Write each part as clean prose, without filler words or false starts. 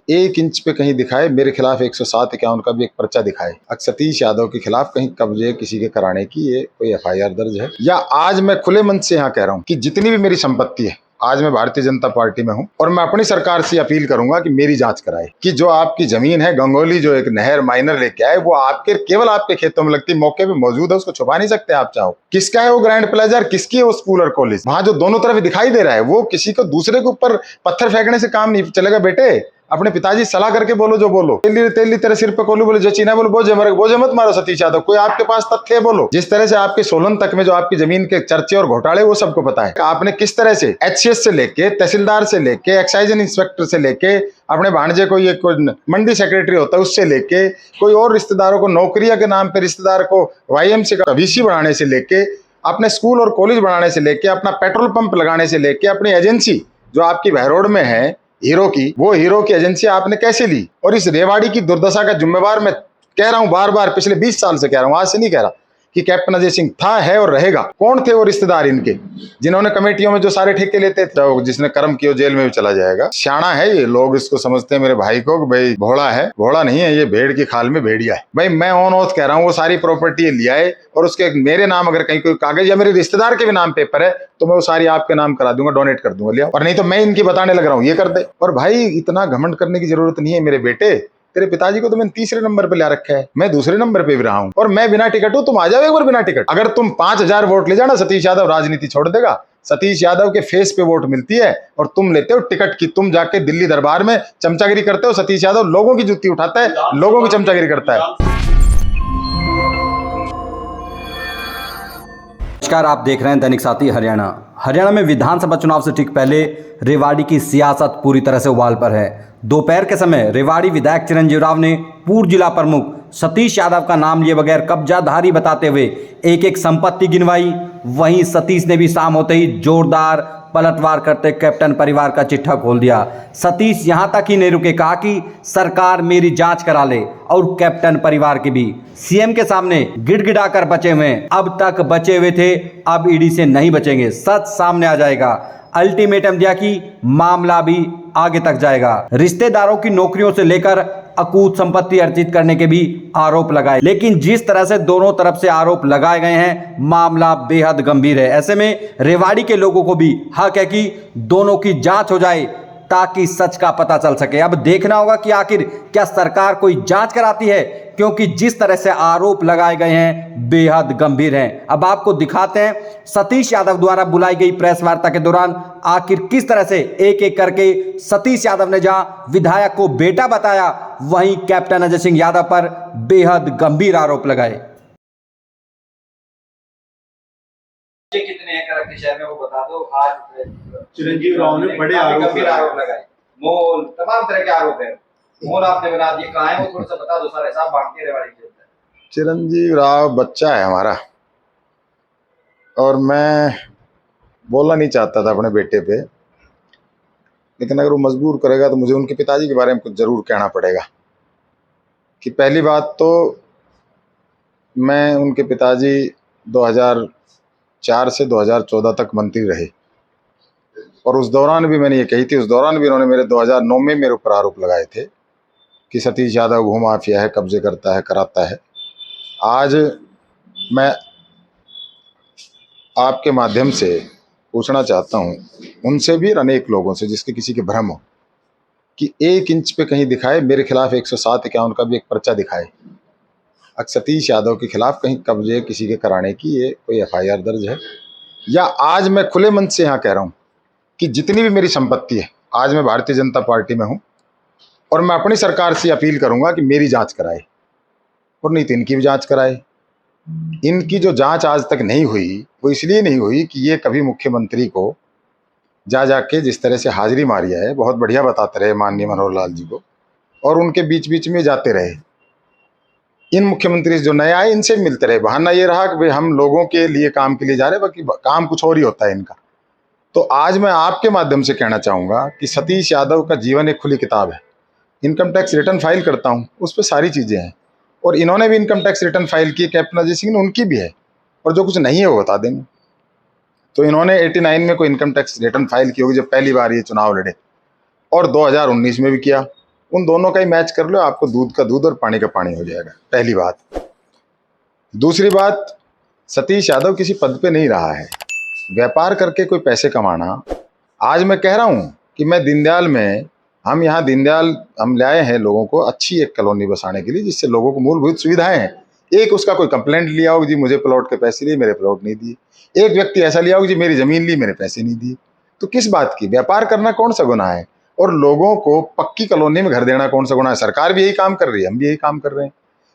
1 inch पे कहीं दिखाए मेरे खिलाफ 107-51 का भी एक पर्चा दिखाए, सतीश यादव के खिलाफ कहीं कब्जे किसी के कराने की ये कोई एफआईआर दर्ज है। या आज मैं खुले मन से यहाँ कह रहा हूँ कि जितनी भी मेरी संपत्ति है, आज मैं भारतीय जनता पार्टी में हूं और मैं अपनी सरकार से अपील करूंगा कि मेरी जांच कराए कि जो आपकी जमीन है गंगोली, जो एक नहर माइनर लेके आए, वो आपके केवल आपके खेतों में लगती, मौके पे मौजूद है, उसको छुपा नहीं सकते आप चाहो। किसका है वो ग्रैंड प्लेजर, किसकी है वो स्कूल और कॉलेज? वहां जो दोनों तरफ दिखाई दे रहा है वो किसी को दूसरे के ऊपर पत्थर फेंकने से काम नहीं चलेगा बेटे। अपने पिताजी सलाह करके बोलो जो बोलो। तेली तेरे सिर पे कोलू बोले, जो चीना बोले बोझे मत मारो सतीश यादव। कोई आपके पास तथ्य है बोलो। जिस तरह से आपके सोलन तक में जो आपकी जमीन के चर्चे और घोटाले वो सबको पता है। आपने किस तरह से एचसीएस से लेके तहसीलदार से लेके एक्साइज इंस्पेक्टर से लेके अपने भांजे को, ये कोई मंडी सेक्रेटरी होता है उससे लेके कोई और रिश्तेदारों को नौकरिया के नाम पे रिश्तेदार को वाईएमसी का वीसी बढ़ाने से लेके, अपने स्कूल और कॉलेज बढ़ाने से लेके, अपना पेट्रोल पंप लगाने से लेके, अपनी एजेंसी जो आपकी बहरोड में है हीरो की, वो हीरो की एजेंसी आपने कैसे ली? और इस रेवाड़ी की दुर्दशा का जिम्मेवार मैं कह रहा हूं बार बार, पिछले 20 साल से कह रहा हूं, आज से नहीं कह रहा, कि कैप्टन अजय सिंह था, है और रहेगा। कौन थे वो रिश्तेदार इनके जिन्होंने कमेटियों में जो सारे ठेके लेते थे? जिसने कर्म किया जेल में भी चला जाएगा। शाना है ये, लोग इसको समझते हैं मेरे भाई को भाई भोला है। भोला नहीं है, ये भेड़ की खाल में भेड़िया है। भाई मैं ऑन ऑथ कह रहा हूँ, वो सारी प्रॉपर्टी लिया है और उसके मेरे नाम अगर कहीं कोई कागज या मेरे रिश्तेदार के भी नाम पेपर है तो मैं वो सारी आपके नाम करा दूंगा, डोनेट कर दूंगा, लिया। और नहीं तो मैं इनकी बताने लग रहा हूँ ये कर दे। और भाई इतना घमंड करने की जरूरत नहीं है मेरे बेटे। तेरे पिताजी को तो मैंने तीसरे नंबर पे ला रखा है, मैं दूसरे नंबर पे भी रहा हूं। और मैं बिना टिकट हूं, तुम आ जाओ एक बार बिना टिकट। अगर तुम 5000 वोट ले जाना, सतीश यादव राजनीति छोड़ देगा। सतीश यादव के फेस पे वोट मिलती है और तुम लेते हो टिकट की। तुम जाके दिल्ली दरबार में चमचागिरी करते हो। सतीश यादव लोगों की जुत्ती उठाता है, लोगों की चमचागिरी करता है। नमस्कार, आप देख रहे हैं दैनिक साथी हरियाणा। हरियाणा में विधानसभा चुनाव से ठीक पहले रेवाड़ी की सियासत पूरी तरह से उबाल पर है। दोपहर के समय रेवाड़ी विधायक चिरंजीव राव ने पूर्व जिला प्रमुख सतीश यादव का नाम लिए बगैर कब्जाधारी बताते हुए एक एक संपत्ति गिनवाई। वहीं सतीश ने भी शाम होते ही जोरदार पलटवार करते कैप्टन परिवार का चिट्ठा खोल दिया। सतीश यहां तक ही नहीं रुके, कहा कि सरकार मेरी जांच करा ले और कैप्टन परिवार की भी। सीएम के सामने गिड़गिड़ाकर बचे हुए, अब तक बचे हुए थे, अब ईडी से नहीं बचेंगे, सच सामने आ जाएगा। अल्टीमेटम दिया कि मामला भी आगे तक जाएगा। रिश्तेदारों की नौकरियों से लेकर अकूत संपत्ति अर्जित करने के भी आरोप लगाए। लेकिन जिस तरह से दोनों तरफ से आरोप लगाए गए हैं, मामला बेहद गंभीर है। ऐसे में रेवाड़ी के लोगों को भी हक है कि दोनों की जांच हो जाए ताकि सच का पता चल सके। अब देखना होगा कि आखिर क्या सरकार कोई जांच कराती है, क्योंकि जिस तरह से आरोप लगाए गए हैं बेहद गंभीर हैं। अब आपको दिखाते हैं सतीश यादव द्वारा बुलाई गई प्रेस वार्ता के दौरान आखिर किस तरह से एक एक करके सतीश यादव ने जहां विधायक को बेटा बताया, वहीं कैप्टन अजय सिंह यादव पर बेहद गंभीर आरोप लगाए। कितने एकड़ के शहर में वो बता दो। आज चिरंजीव राव ने बड़े आरोप लगाए, मोल तमाम तरह के आरोप है। मोल आपने बना दिए, कहाँ है वो थोड़ा सा बता दो। सारे साहब बांट के रेवाड़ी के चिरंजीव राव बच्चा है हमारा, और मैं बोलना नहीं चाहता था अपने बेटे पे, लेकिन अगर वो मजबूर करेगा तो मुझे उनके पिताजी के बारे में कुछ जरूर कहना पड़ेगा। कि पहली बात तो मैं उनके पिताजी 2004 से 2014 तक मंत्री रहे, और उस दौरान भी मैंने ये कही थी, उस दौरान भी उन्होंने मेरे 2009 में मेरे ऊपर आरोप लगाए थे कि सतीश यादव भूमाफिया है, कब्जे करता है, कराता है। आज मैं आपके माध्यम से पूछना चाहता हूं उनसे भी और अनेक लोगों से, जिसके किसी के भ्रम हो, कि 1 इंच पे कहीं दिखाए मेरे खिलाफ 107-51 का भी एक पर्चा दिखाए, सतीश यादव के खिलाफ कहीं कब्जे किसी के कराने की ये कोई एफआईआर दर्ज है। या आज मैं खुले मन से यहाँ कह रहा हूँ कि जितनी भी मेरी संपत्ति है, आज मैं भारतीय जनता पार्टी में हूँ और मैं अपनी सरकार से अपील करूंगा कि मेरी जांच कराए, और नहीं तो इनकी भी जांच कराए। इनकी जो जांच आज तक नहीं हुई वो इसलिए नहीं हुई कि ये कभी मुख्यमंत्री को जाके जिस तरह से हाजिरी मारी है, बहुत बढ़िया बताते रहे माननीय मनोहर लाल जी को, और उनके बीच बीच में जाते रहे। इन मुख्यमंत्री जो नए आए इनसे मिलते रहे। बहाना ये रहा कि भाई हम लोगों के लिए काम के लिए जा रहे, बाकी काम कुछ और ही होता है इनका। तो आज मैं आपके माध्यम से कहना चाहूँगा कि सतीश यादव का जीवन एक खुली किताब है। इनकम टैक्स रिटर्न फाइल करता हूँ, उस पर सारी चीज़ें हैं, और इन्होंने भी इनकम टैक्स रिटर्न फाइल की, कैप्टन अजय सिंह ने, उनकी भी है, और जो कुछ नहीं है वो बता देंगे। तो इन्होंने 89 में कोई इनकम टैक्स रिटर्न फाइल की होगी जब पहली बार ये चुनाव लड़े, और 2019 में भी किया, उन दोनों का ही मैच कर लो, आपको दूध का दूध और पानी का पानी हो जाएगा, पहली बात। दूसरी बात, सतीश यादव किसी पद पे नहीं रहा है, व्यापार करके कोई पैसे कमाना। आज मैं कह रहा हूँ कि मैं दीनदयाल में, हम यहाँ दीनदयाल हम लाए हैं लोगों को अच्छी एक कॉलोनी बसाने के लिए, जिससे लोगों को मूलभूत सुविधाएं हैं। एक उसका कोई कंप्लेंट लिया हो जी मुझे प्लॉट के पैसे लिए, मेरे प्लॉट नहीं दिए। एक व्यक्ति ऐसा लिया हो जी मेरी जमीन ली, मेरे पैसे नहीं दिए। तो किस बात की? व्यापार करना कौन सा गुनाह है? और लोगों को पक्की कॉलोनी में घर देना कौन सा गुनाह है? सरकार भी यही काम कर रही है, हम भी यही काम कर रहे हैं।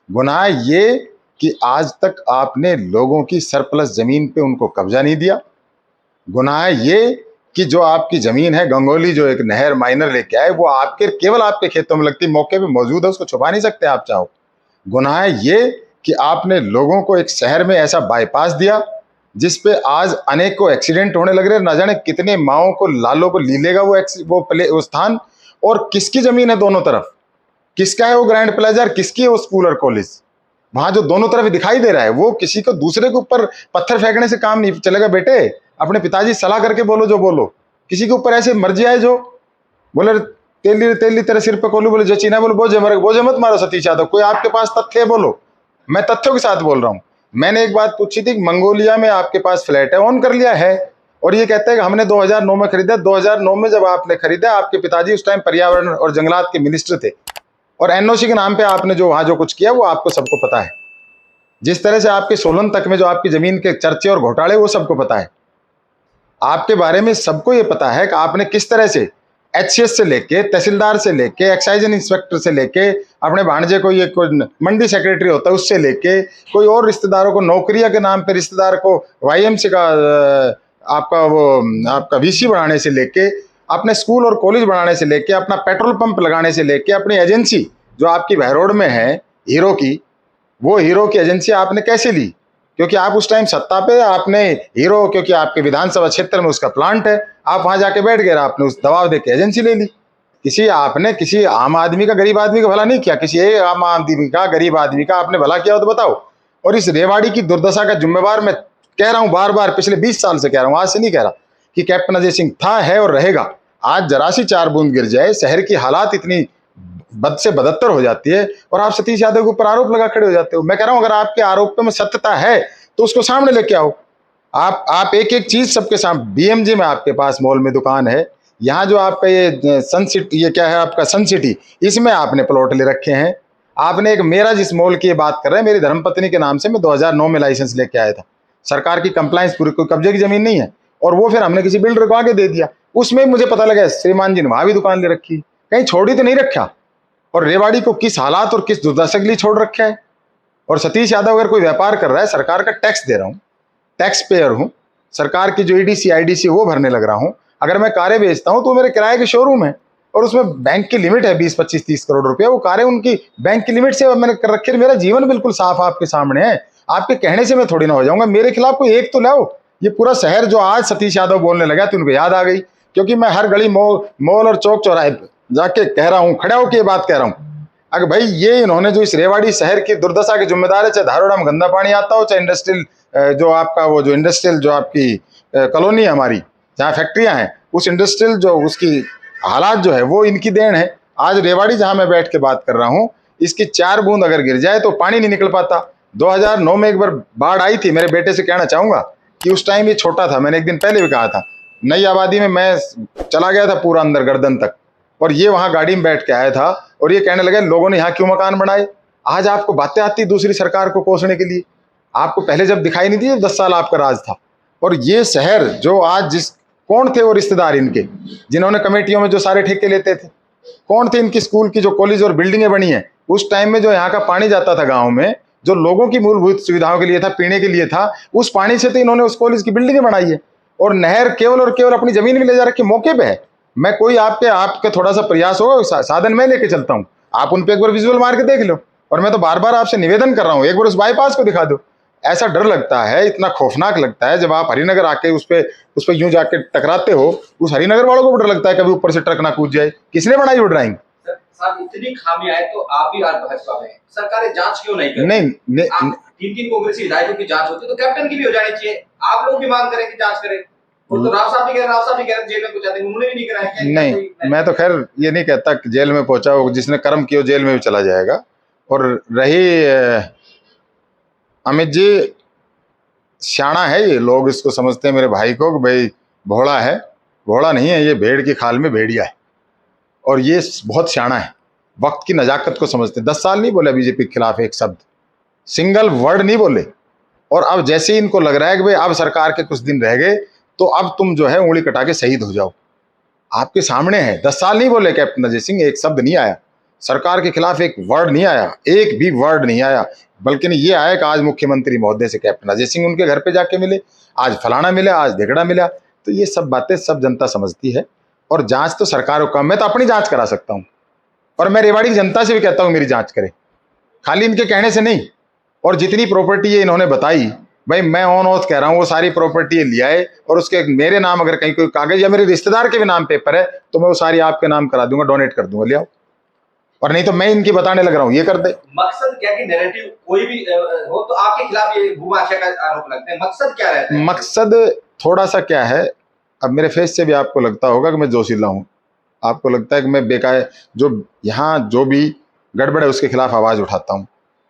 गुनाह ये कि आज तक आपने लोगों की सरप्लस जमीन पे उनको कब्जा नहीं दिया। गुनाह ये कि जो आपकी जमीन है, गंगोली जो एक नहर माइनर लेके आए, वो आपके केवल आपके खेतों में लगती, मौके पे मौजूद है, उसको छुपा नहीं सकते आप चाहो। गुनाह ये कि आपने लोगों को एक शहर में ऐसा बाईपास दिया जिसपे आज अनेकों एक्सीडेंट होने लग रहे, ना जाने कितने माओं को लालों को लीलेगा वो स्थान। और किसकी जमीन है दोनों तरफ? किसका है वो ग्रैंड प्लेजर? किसकी है वो स्कूल और कॉलेज? वहां जो दोनों तरफ दिखाई दे रहा है, वो किसी को दूसरे के ऊपर पत्थर फेंकने से काम नहीं चलेगा बेटे। अपने पिताजी सलाह करके बोलो जो बोलो, किसी के ऊपर ऐसे मर्जी आए जो बोले तेली तेली तेरे सिर पे कोलू, बोले जो चीना बोले बोझे मत मारो सतीश यादव। कोई आपके पास तथ्य है बोलो, मैं तथ्यों के साथ बोल रहा हूं। मैंने एक बात पूछी थी, मंगोलिया में आपके पास फ्लैट है, ऑन कर लिया है, और ये कहते हैं कि हमने 2009 में खरीदा। 2009 में जब आपने खरीदा, आपके पिताजी उस टाइम पर्यावरण और जंगलात के मिनिस्टर थे, और एनओसी के नाम पे आपने जो वहां जो कुछ किया वो आपको सबको पता है। जिस तरह से आपके सोलन तक में जो आपकी जमीन के चर्चे और घोटाले, वो सबको पता है। आपके बारे में सबको ये पता है कि आपने किस तरह से एचसीएस से लेके, तहसीलदार से लेके, एक्साइज इंस्पेक्टर से लेके, अपने भांजे को ये कोई मंडी सेक्रेटरी होता है उससे लेके, कोई और रिश्तेदारों को नौकरिया के नाम पे रिश्तेदार को वाईएमसी का आपका वीसी बढ़ाने से लेके, अपने स्कूल और कॉलेज बढ़ाने से लेके, अपना पेट्रोल पंप लगाने से लेके, अपनी एजेंसी जो आपकी बहरोड में है हीरो की, वो हीरो की एजेंसी आपने कैसे ली? क्योंकि आप उस टाइम सत्ता पे, आपने हीरो, क्योंकि आपके विधानसभा क्षेत्र में उसका प्लांट है, आप वहां जाके बैठ गए, आपने उस दबाव देके एजेंसी ले ली। आपने किसी आम आदमी का, गरीब आदमी का भला नहीं किया, किसी एक आम आदमी का, गरीब आदमी का आपने भला किया हो तो बताओ। और इस रेवाड़ी की दुर्दशा का जिम्मेवार मैं कह रहा हूं बार बार, पिछले 20 साल से कह रहा हूं, आज से नहीं कह रहा, कि कैप्टन अजय सिंह था, है और रहेगा। आज जरा सी 4 बूंद गिर जाए, शहर की हालात इतनी बद से बदत्तर हो जाती है, और आप सतीश यादव के ऊपर आरोप लगा खड़े हो जाते हो। मैं कह रहा हूं अगर आपके आरोप में सत्यता है तो उसको सामने लेके आओ। आप एक एक चीज सबके सामने, बीएमजी में आपके पास मॉल में दुकान है, यहाँ जो आपका ये सन सिटी, ये क्या है आपका सन सिटी, इसमें आपने प्लॉट ले रखे हैं। आपने एक, मेरा जिस मॉल की बात कर रहे हैं, मेरी धर्मपत्नी के नाम से मैं 2009 में लाइसेंस लेके आया था, सरकार की कंप्लायंस पूरी, कोई कब्जे की जमीन नहीं है, और वो फिर हमने किसी बिल्डर को आगे दे दिया। उसमें मुझे पता लगा श्रीमान जी ने वहां भी दुकान ले रखी, कहीं छोड़ी तो नहीं रखा। और रेवाड़ी को किस हालात और किस दुर्दशा के लिए छोड़ रखा है। और सतीश यादव अगर कोई व्यापार कर रहा है, सरकार का टैक्स दे रहा हूं, टैक्स पेयर हूं, सरकार की जो ईडीसी आईडीसी वो भरने लग रहा हूं। अगर मैं कारें बेचता हूं तो मेरे किराए के शोरूम है, और उसमें बैंक की लिमिट है 20, 25, 30 करोड़ रुपया, वो कारें उनकी बैंक की लिमिट से मैंने कर रखी है। मेरा जीवन बिल्कुल साफ आपके सामने है, आपके कहने से मैं थोड़ी ना हो जाऊंगा। मेरे खिलाफ कोई एक तो लाओ। ये पूरा शहर जो आज सतीश यादव बोलने लगा तो उनको याद आ गई, क्योंकि मैं हर गली मॉल और चौक चौराहे जाके कह रहा हूँ, खड़ा होकर ये बात कह रहा हूँ। अगर भाई ये इन्होंने जो इस रेवाड़ी शहर की दुर्दशा के जिम्मेदार है, चाहे धारोड़ा में गंदा पानी आता हो, चाहे इंडस्ट्रियल जो आपका वो जो इंडस्ट्रियल जो आपकी कॉलोनी है हमारी, जहाँ फैक्ट्रियां हैं, उस इंडस्ट्रियल जो उसकी हालात जो है वो इनकी देन है। आज रेवाड़ी जहाँ मैं बैठ के बात कर रहा हूँ, इसकी 4 बूंद अगर गिर जाए तो पानी नहीं निकल पाता। 2009 में एक बार बाढ़ आई थी, मेरे बेटे से कहना चाहूंगा कि उस टाइम ये छोटा था, मैंने एक दिन पहले भी कहा था, नई आबादी में मैं चला गया था पूरा अंदर गर्दन तक, और ये वहां गाड़ी में बैठ के आया था, और ये कहने लगे लोगों ने यहाँ क्यों मकान बनाए। आज आपको बातें आती दूसरी सरकार को कोसने के लिए, आपको पहले जब दिखाई नहीं दी, 10 साल आपका राज था। और ये शहर जो आज कौन थे वो रिश्तेदार इनके, जिन्होंने कमेटियों में जो सारे ठेके लेते थे, कौन थे इनकी स्कूल की जो कॉलेज और बिल्डिंगें बनी है, उस टाइम में जो यहाँ का पानी जाता था गाँव में, जो लोगों की मूलभूत सुविधाओं के लिए था, पीने के लिए था, उस पानी से तो इन्होंने उस कॉलेज की बिल्डिंगें बनाई है। और नहर केवल और केवल अपनी जमीन में ले जा रखी, मौके पे है। मैं कोई आपके थोड़ा सा प्रयास होगा, साधन मैं लेके चलता हूँ, आप उन पे एक बार विजुअल मार के देख लो। और मैं तो बार बार आपसे निवेदन कर रहा हूँ, एक बार उस बाईपास को दिखा दो। ऐसा डर लगता है, इतना खौफनाक लगता है, जब आप हरिनगर आके उस पे यूं जाके टकराते हो, उस हरिनगर वालों को भी डर लगता है कभी ऊपर से ट्रक ना कूद जाए। किसने बनाई वो ड्राइंग? साहब इतनी खामियां है तो आप भी आज भाजपा में हैं, सरकारें जांच क्यों नहीं करती? नहीं, तीन कांग्रेसी विधायकों की जांच होती तो कैप्टन की भी हो जानी चाहिए। आप लोग भी मांग करें कि जांच करें। वो तो राव साहब भी कह रहे जेल में पहुंचा देंगे, उन्होंने भी नहीं कराया क्या? नहीं, मैं तो खैर ये नहीं कहता कि जेल में पहुंचा हो, जिसने कर्म किया जेल में भी चला जाएगा। और रही अमित जी, शाना है ये, लोग इसको समझते हैं मेरे भाई को कि भाई भोला है। भोला नहीं है, ये भेड़ की खाल में भेड़िया है और ये बहुत शाना है, वक्त की नजाकत को समझते हैं। 10 साल नहीं बोले बीजेपी के खिलाफ एक शब्द, सिंगल वर्ड नहीं बोले। और अब जैसे ही इनको लग रहा है कि भाई अब सरकार के कुछ दिन रह गए तो अब तुम जो है उंगली कटा के शहीद हो जाओ, आपके सामने है। 10 साल नहीं बोले कैप्टन अजय सिंह, एक शब्द नहीं आया सरकार के खिलाफ, एक वर्ड नहीं आया, एक भी वर्ड नहीं आया। बल्कि ये आया कि आज मुख्यमंत्री महोदय से कैप्टन अजय सिंह उनके घर पे जाके मिले, आज फलाना मिला, आज ढेकड़ा मिला। तो ये सब बातें सब जनता समझती है। और जांच तो सरकार को, मैं तो अपनी जांच करा सकता हूँ और मैं रेवाड़ी की जनता से भी कहता हूँ मेरी जांच करे, खाली इनके कहने से नहीं। और जितनी प्रॉपर्टी है इन्होंने बताई, भाई मैं ऑन ऑथ कह रहा हूँ वो सारी प्रॉपर्टी ले आए और उसके मेरे नाम अगर कहीं कोई कागज या मेरे रिश्तेदार के भी नाम पेपर है तो मैं वो सारी आपके नाम करा दूंगा, डोनेट कर दूंगा, ले आओ। और नहीं तो मैं इनकी बताने लग रहा हूँ ये कर दे। मकसद क्या कि नैरेटिव कोई भी हो तो आपके खिलाफ ये भूमाफिया का आरोप लगते हैं, मकसद क्या रहता है? मकसद थोड़ा सा क्या है, अब मेरे फेस से भी आपको लगता होगा कि मैं जोशीला हूँ, आपको लगता है कि मैं बेकाय जो यहाँ जो भी गड़बड़ है उसके खिलाफ आवाज उठाता हूँ,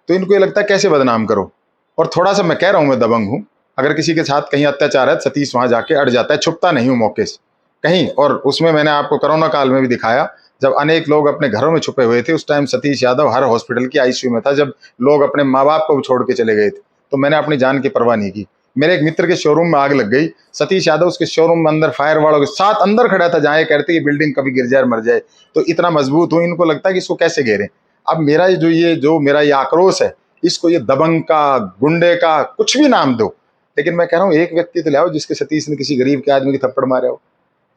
तो इनको ये लगता है कैसे बदनाम करो। और थोड़ा सा मैं कह रहा हूँ मैं दबंग हूँ, अगर किसी के साथ कहीं अत्याचार है सतीश वहां जाके अड़ जाता है, छुपता नहीं हूँ मौके से कहीं। और उसमें मैंने आपको कोरोना काल में भी दिखाया, जब अनेक लोग अपने घरों में छुपे हुए थे, उस टाइम सतीश यादव हर हॉस्पिटल की आईसीयू में था, जब लोग अपने माँ बाप को छोड़ के चले गए थे, तो मैंने अपनी जान की परवाह नहीं की। मेरे एक मित्र के शोरूम में आग लग गई, सतीश यादव उसके शोरूम में अंदर फायर वालों के साथ अंदर खड़ा था, जहाँ ये कहते कि बिल्डिंग कभी गिर जाए मर जाए, तो इतना मजबूत हूँ, इनको लगता है कि इसको कैसे घेरें। अब मेरा जो मेरा ये आक्रोश है, इसको ये दबंग का, गुंडे का, कुछ भी नाम दो, लेकिन मैं कह रहा हूँ एक व्यक्ति तो लाओ जिसके सतीश ने किसी गरीब के आदमी की थप्पड़ मारे हो,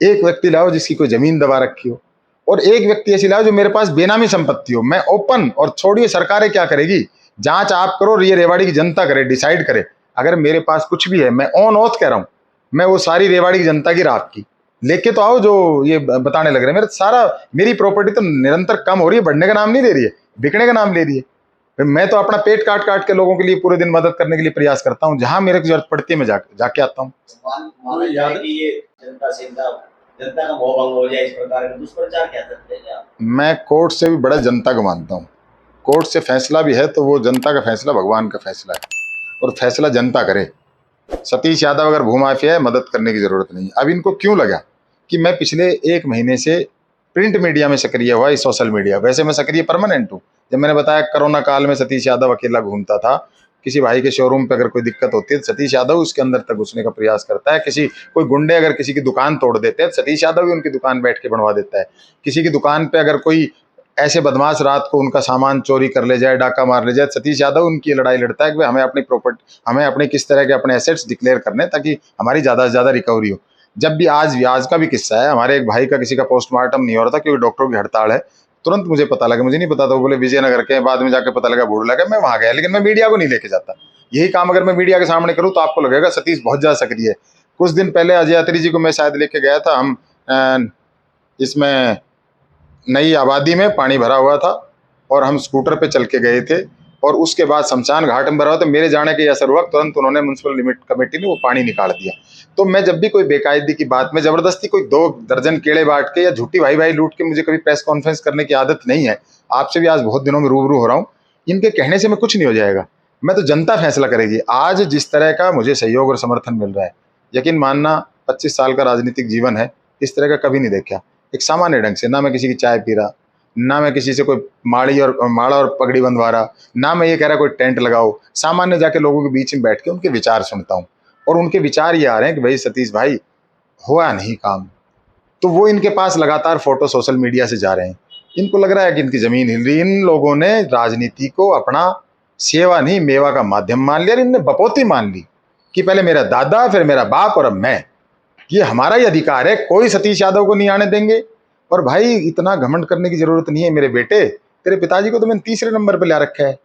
एक व्यक्ति लाओ जिसकी कोई जमीन दबा रखी हो, और एक व्यक्ति ऐसी लाओ जो मेरे पास बेनामी संपत्ति हो। मैं ओपन, और छोड़िए सरकारें क्या करेगी, जांच आप करो, ये रेवाड़ी की जनता करे, डिसाइड करे। अगर मेरे पास कुछ भी है, मैं ऑन ऑथ कह रहा हूँ, मैं वो सारी रेवाड़ी की जनता की राख की लेके तो आओ जो ये बताने लग रहे हैं। मेरी प्रॉपर्टी तो निरंतर कम हो रही है, बढ़ने का नाम नहीं ले रही है, बिकने का नाम ले रही है। मैं तो अपना पेट काट काट के लोगों के लिए पूरे दिन मदद करने के लिए प्रयास करता हूँ, जहां मेरे को जरूरत पड़ती है मैं जाके आता हूँ। माना जाए कि ये जनता का मोह भंग हो जाए, इस प्रकार का दुष्प्रचार कह सकते हैं आप? मैं कोर्ट से भी बड़ा जनता को मानता हूँ। कोर्ट से फैसला भी है तो वो जनता का फैसला भगवान का फैसला है, और फैसला जनता करे। सतीश यादव अगर भूमाफिया है, मदद करने की जरूरत नहीं। अब इनको क्यों लगा कि मैं पिछले 1 महीने से प्रिंट मीडिया में सक्रिय हुआ, इस सोशल मीडिया, वैसे मैं सक्रिय परमानेंट हूँ। जब मैंने बताया कोरोना काल में सतीश यादव अकेला घूमता था, किसी भाई के शोरूम पे अगर कोई दिक्कत होती है तो सतीश यादव उसके अंदर तक घुसने का प्रयास करता है। कोई गुंडे अगर किसी की दुकान तोड़ देते हैं, सतीश यादव भी उनकी दुकान बैठ के बनवा देता है। किसी की दुकान पे अगर कोई ऐसे बदमाश रात को उनका सामान चोरी कर ले जाए, डाका मार ले जाए, सतीश यादव उनकी लड़ाई लड़ता है कि हमें अपनी प्रॉपर्टी, हमें अपने किस तरह के अपने एसेट्स डिक्लेयर करने ताकि हमारी ज़्यादा से ज़्यादा रिकवरी हो। जब भी आज का भी किस्सा है, हमारे एक भाई का किसी का पोस्टमार्टम नहीं हो रहा था क्योंकि डॉक्टरों की हड़ताल है, तुरंत मुझे पता लगा, मुझे नहीं पता था, वो बोले विजयनगर के, बाद में जाके पता लगा बूढ़ लगा, मैं वहाँ गया, लेकिन मैं मीडिया को नहीं लेके जाता। यही काम अगर मैं मीडिया के सामने करूँ तो आपको लगेगा सतीश बहुत ज़्यादा सक्रिय है। कुछ दिन पहले अजय यात्री जी को मैं शायद लेके गया था, हम इसमें नई आबादी में पानी भरा हुआ था और हम स्कूटर पे चल के गए थे, और उसके बाद शमशान घाट में भरा हुआ, तो मेरे जाने के असर हुआ, तुरंत उन्होंने म्यूनसिपल लिमिट कमेटी ने वो पानी निकाल दिया। तो मैं जब भी कोई बेकायदगी की बात में जबरदस्ती कोई 2 दर्जन केले बांट के या झूठी भाई लूट के, मुझे कभी प्रेस कॉन्फ्रेंस करने की आदत नहीं है। आपसे भी आज बहुत दिनों में रूबरू हो रहा हूँ, इनके कहने से मैं कुछ नहीं हो जाएगा, मैं तो जनता फैसला करेगी। आज जिस तरह का मुझे सहयोग और समर्थन मिल रहा है, यकीन मानना 25 साल का राजनीतिक जीवन है, इस तरह का कभी नहीं देखा। एक सामान्य ढंग से, ना मैं किसी की चाय पी रहा, ना मैं किसी से कोई माड़ा और पगड़ी बंधवा रहा, ना मैं ये कह रहा कोई टेंट लगाओ, सामान्य जाके लोगों के बीच में बैठ के उनके विचार सुनता हूँ। और उनके विचार ये आ रहे हैं कि भाई सतीश भाई हुआ नहीं काम, तो वो इनके पास लगातार फोटो सोशल मीडिया से जा रहे हैं। इनको लग रहा है कि इनकी जमीन हिल रही। इन लोगों ने राजनीति को अपना सेवा नहीं मेवा का माध्यम मान लिया, इनने बपोती मान ली कि पहले मेरा दादा, फिर मेरा बाप और अब मैं, ये हमारा ही अधिकार है, कोई सतीश यादव को नहीं आने देंगे। और भाई इतना घमंड करने की जरूरत नहीं है मेरे बेटे, तेरे पिताजी को तो मैंने 3रे नंबर पे ला रखा है,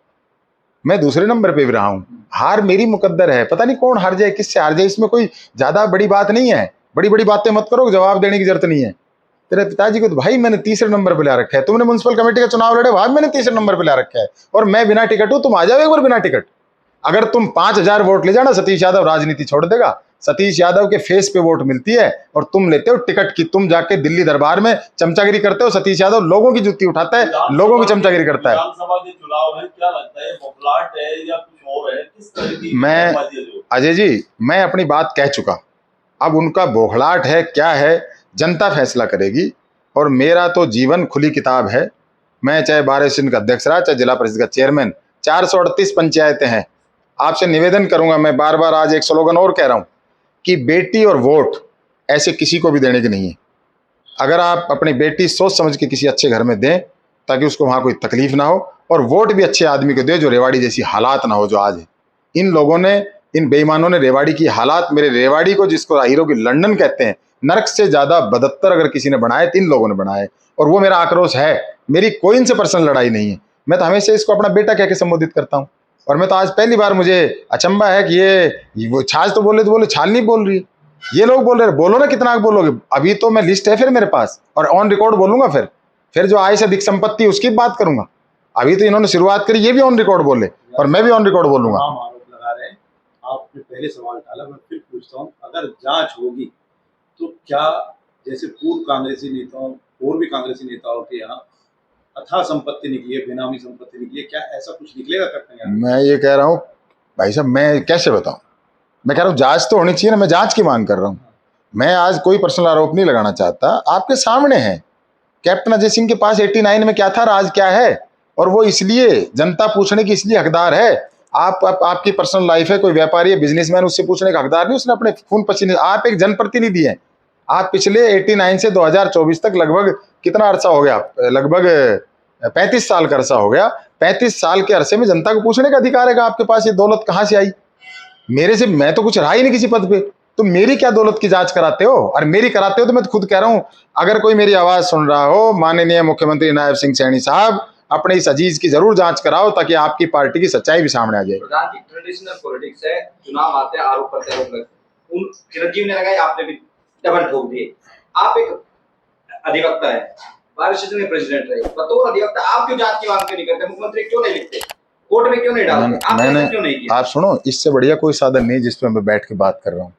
मैं 2रे नंबर पे भी रहा हूँ। हार मेरी मुकद्दर है, पता नहीं कौन हार जाए, किससे हार जाए, इसमें कोई ज्यादा बड़ी बात नहीं है। बड़ी बड़ी बातें मत करो, जवाब देने की जरूरत नहीं है। तेरे पिताजी को तो भाई मैंने 3रे नंबर पे ला रखा है, तुमने म्यूनसिपल कमेटी का चुनाव लड़े, भाई मैंने 3रे नंबर पे ला रखा है, और मैं बिना टिकट हूं, तुम आ जाओ एक बार बिना टिकट। अगर तुम 5000 वोट ले जाना, सतीश यादव राजनीति छोड़ देगा, सतीश यादव के फेस पे वोट मिलती है और तुम लेते हो टिकट की। तुम जाके दिल्ली दरबार में चमचागिरी करते हो, सतीश यादव लोगों की जुत्ती उठाता है, लोगों की चमचागिरी करता है। विधानसभा के चुनाव में क्या लगता है, बौखलाहट है या कुछ और है, किस तरह की मैं अजय जी, मैं अपनी बात कह चुका। अब उनका बौखलाहट है क्या है, जनता फैसला करेगी। और मेरा तो जीवन खुली किताब है। मैं चाहे बार एसोसिएशन का अध्यक्ष रहा, चाहे जिला परिषद का चेयरमैन, 438 पंचायतें हैं। आपसे निवेदन करूंगा, मैं बार बार आज एक स्लोगन और कह रहा हूं कि बेटी और वोट ऐसे किसी को भी देने की नहीं है। अगर आप अपनी बेटी सोच समझ के किसी अच्छे घर में दें ताकि उसको वहाँ कोई तकलीफ ना हो, और वोट भी अच्छे आदमी को दे जो रेवाड़ी जैसी हालात ना हो जो आज है। इन लोगों ने, इन बेईमानों ने रेवाड़ी की हालात, मेरे रेवाड़ी को जिसको हीरो की लंदन कहते हैं, नरक से ज़्यादा बदत्तर अगर किसी ने बनाए तो इन लोगों ने बनाए। और वो मेरा आक्रोश है, मेरी कोई इनसे पर्सनल लड़ाई नहीं है। मैं तो हमेशा इसको अपना बेटा कह के संबोधित करता हूँ। और मैं तो आज पहली बार, मुझे अचंभा है कि ये वो छाछ तो बोले छाल नहीं बोल रही है। ये लोग बोल रहे, बोलो ना कितना बोलोगे। अभी तो मैं लिस्ट है फिर मेरे पास, और ऑन रिकॉर्ड बोलूंगा। फिर जो आय से अधिक संपत्ति उसकी बात करूंगा। अभी तो इन्होंने शुरुआत करी, ये भी ऑन रिकॉर्ड बोले और मैं भी ऑन रिकॉर्ड बोलूंगा। आरोप लगा रहे हैं। आपने पहले सवाल डाला, मैं फिर पूछता हूँ, अगर जांच होगी तो क्या जैसे पूर्व कांग्रेसी नेताओं और भी कांग्रेसी नेताओं के यहाँ अथाह संपत्ति निकली है, बेनामी संपत्ति निकली है, क्या ऐसा कुछ निकलेगा करते? मैं ये कह रहा हूँ भाई साहब, मैं कैसे बताऊं। मैं कह रहा हूँ जांच तो होनी चाहिए ना, मैं जांच की मांग कर रहा हूँ। मैं आज कोई पर्सनल आरोप नहीं लगाना चाहता, आपके सामने है। कैप्टन अजय सिंह के पास 89 में क्या था, राज क्या है, और वो इसलिए जनता पूछने की इसलिए हकदार है। आपकी पर्सनल लाइफ है, कोई व्यापारी है, बिजनेसमैन, उससे पूछने का हकदार नहीं। उसने अपने खून पसीने, आप एक जनप्रतिनिधि हैं। आप पिछले 89 से 2024 तक लगभग कितना अरसा हो गया, लगभग 35 साल का अरसा हो गया। 35 साल के अरसे में जनता को पूछने का अधिकार है कि आपके पास ये दौलत कहाँ से आई। मेरे से, मैं तो कुछ रहा ही नहीं किसी पद पे, तो मेरी क्या दौलत की जांच कराते हो? और मेरी कराते हो तो मैं तो खुद कह रहा हूं, अगर कोई मेरी आवाज सुन रहा हो, माननीय मुख्यमंत्री नायब सिंह सैनी साहब, अपने इस अजीज की जरूर जांच कराओ ताकि आपकी पार्टी की सच्चाई भी सामने आ जाए। प्रधान जी, ट्रेडिशनल पॉलिटिक्स है, चुनाव आते हैं, आरोप प्रत्यारोप लगते हैं। चिरंजीव ने लगाए, आपने भी डबल ठोक दिए। आप एक अधिवक्ता है, बार एसोसिएशन के प्रेसिडेंट रहे, बतौर अधिवक्ता आप क्यों जांच की मांग क्यों नहीं करते? मुख्यमंत्री क्यों नहीं लिखते, कोर्ट में क्यों नहीं डालते? मैंने क्यों नहीं किया? आप सुनो, इससे बढ़िया कोई साधन नहीं जिस पे मैं बैठ के बात कर रहा हूँ।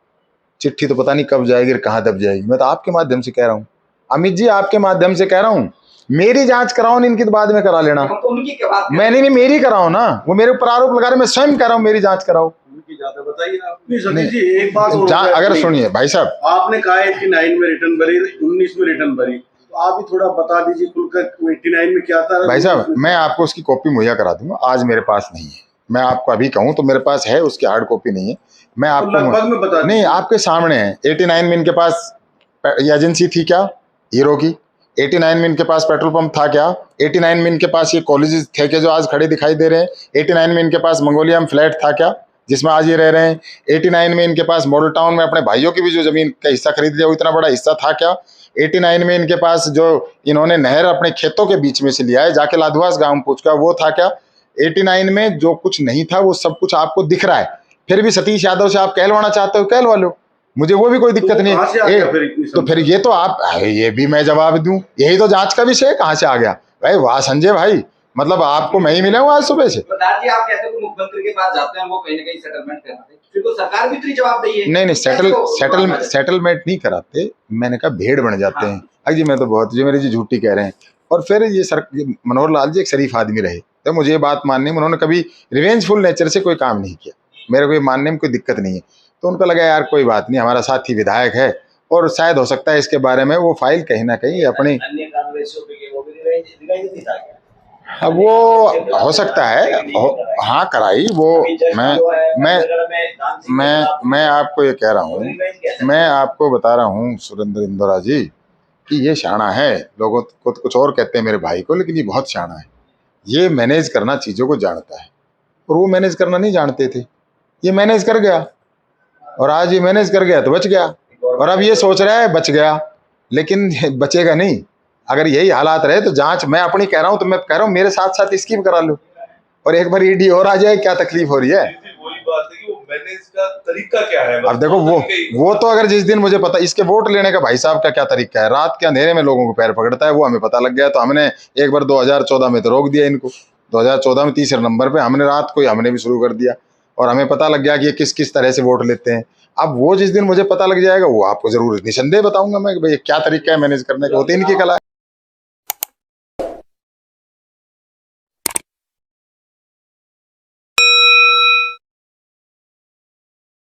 चिट्ठी तो पता नहीं कब जाएगी और कहाँ दब जाएगी। मैं तो आपके माध्यम से कह रहा हूँ, अमित जी, आपके माध्यम से कह रहा हूँ, मेरी जांच कराओ, इनकी तो बाद में करा लेना। हम तो उनकी क्या बात, मैंने नहीं, मेरी कराओ ना। वो मेरे ऊपर आरोप लगा रहे, मैं स्वयं कह रहा हूँ मेरी जांच कराओ। उनकी ज्यादा बताइए आप। सतीश जी, एक बात और अगर सुनिए भाई साहब, आपने कहा 89 में रिटर्न भरी, 19 में रिटर्न भरी, तो आप भी थोड़ा बता दीजिए खुलकर 89 में क्या था। भाई साहब, मैं आपको उसकी कॉपी मुहैया करा दूंगा। आज मेरे पास नहीं है, मैं आपको अभी कहूँ तो मेरे पास है, उसकी हार्ड कॉपी नहीं है। मैं आपको लगभग में बता नहीं, आपके सामने है। 89 में इनके पास एजेंसी थी क्या हीरो की? 89 में इनके पास पेट्रोल पंप था क्या? 89 में इनके पास ये कॉलेजेस थे क्या जो आज खड़े दिखाई दे रहे हैं? 89 में इनके पास मंगोलिया में फ्लैट था क्या जिसमें आज ये रह रहे हैं? 89 में इनके पास मॉडल टाउन में अपने भाइयों की भी जो जमीन का हिस्सा खरीद लिया, वो इतना बड़ा हिस्सा था क्या? 89 में इनके पास जो इन्होंने नहर अपने खेतों के बीच में से लिया है, जाके लाधवास गांव में पूछ कर, वो था क्या? 89 में जो कुछ नहीं था वो सब कुछ आपको दिख रहा है। फिर भी सतीश यादव से आप कहलवाना चाहते हो, कहलवा लो, मुझे वो भी कोई दिक्कत नहीं है। तो फिर ये तो आप, ये भी मैं जवाब दूं, यही तो जांच का विषय है, कहाँ से आ गया भाई? वाह संजय भाई, मतलब आपको मैं ही मिला हूँ आज सुबह से। प्रधान जी, आप कहते हो कि मुख्यमंत्री के पास जाते हैं, वो कहीं ना कहीं सेटलमेंट कराते हैं, फिर तो सरकार भी तो जवाब देगी। नहीं, सेटलमेंट नहीं कराते। मैंने कहा भेड़ बन जाते हैं। अरे जी, मैं तो बहुत, जो मेरी जी झूठी कह रहे हैं। और फिर ये मनोहर लाल जी एक शरीफ आदमी रहे, तो मुझे ये बात मानने में, उन्होंने कभी रिवेंजफुल नेचर से कोई काम नहीं किया, मेरे को ये मानने में कोई दिक्कत नहीं है। तो उनको लगा यार कोई बात नहीं, हमारा साथी विधायक है, और शायद हो सकता है इसके बारे में वो फाइल कहीं ना कहीं अपनी, अन्य कांग्रेसियों पे वो भी रिवाइज नहीं था क्या? अब वो हो सकता है, हाँ कराई वो। मैं आपको ये कह रहा हूँ, मैं आपको बता रहा हूँ सुरेंद्र इंदौरा जी कि ये शाना है। लोगों को कुछ और कहते हैं मेरे भाई को, लेकिन ये बहुत शाना है। ये मैनेज करना चीज़ों को जानता है, और वो मैनेज करना नहीं जानते थे। ये मैनेज कर गया, और आज ये मैनेज कर गया तो बच गया, और अब ये सोच रहा है बच गया, लेकिन बचेगा नहीं। अगर यही हालात रहे तो जांच मैं अपनी कह रहा हूं, तो मैं कह रहा हूं मेरे साथ साथ इसकी भी करा लो, और एक बार ईडी और आ जाए, क्या तकलीफ हो रही है? वही बात है कि वो मैनेज का तरीका क्या है? अब देखो वो तो अगर जिस दिन मुझे पता इसके वोट लेने का भाई साहब का क्या तरीका है, रात के अंधेरे में लोगों को पैर पकड़ता है, वो हमें पता लग गया। तो हमने एक बार 2014 में तो रोक दिया इनको, 2014 में तीसरे नंबर पे हमने रात को ही हमने भी शुरू कर दिया, और हमें पता लग गया कि ये किस किस तरह से वोट लेते हैं। अब वो जिस दिन मुझे पता लग जाएगा वो आपको जरूर निसंदेह बताऊंगा मैं कि भाई क्या तरीका है मैनेज करने का, होती इनकी कला है।